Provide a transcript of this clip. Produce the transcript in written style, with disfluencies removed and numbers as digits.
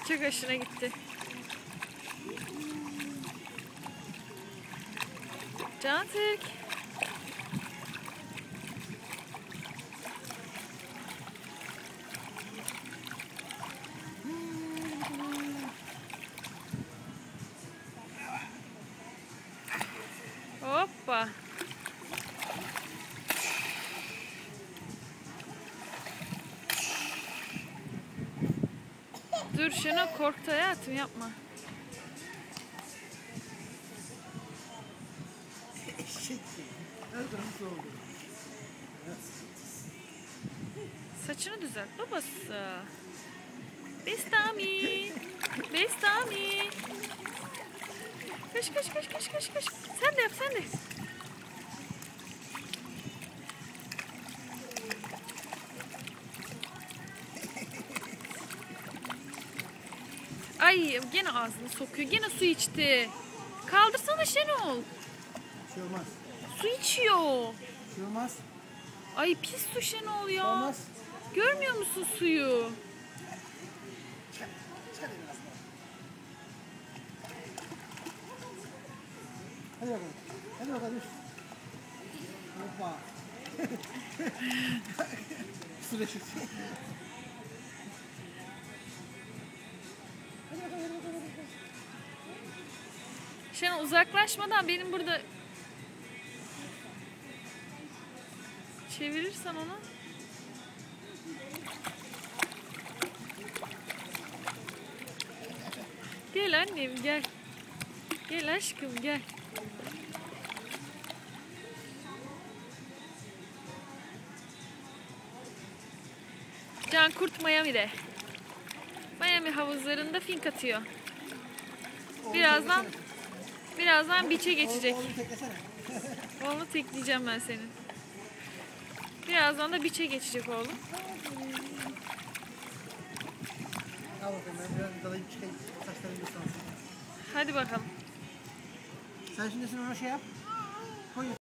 Çok hoşuna gitti. Cantik. Hoppa. Dur Şenol, korktu hayatım, yapma. Saçını düzelt babası. Bestami. Bestami. Koş koş koş koş koş koş. Sen de yap, sen de. Ay gene ağzını sokuyor. Gene su içti. Kaldırsana Şenol. Bir şey olmaz. Su içiyor. Bir şey olmaz. Ay pis su Şenol ya. Olmaz. Görmüyor musun suyu? Hadi bakalım. Hadi bakalım. Hoppa. Süreçsiz. Şenol uzaklaşmadan benim burada çevirirsen onu. Gel annem gel. Gel aşkım gel. Can Kurt Miami'de. Miami havuzlarında fink atıyor. Birazdan beach'e geçecek. Oğlum teklesene. Oğlunu tekleyeceğim ben senin. Birazdan da beach'e geçecek oğlum. Al bakalım, ben biraz dalayıp çıkayım. Saçlarım ıslansın. Hadi bakalım. Sen şimdi ona şey yap. Koy.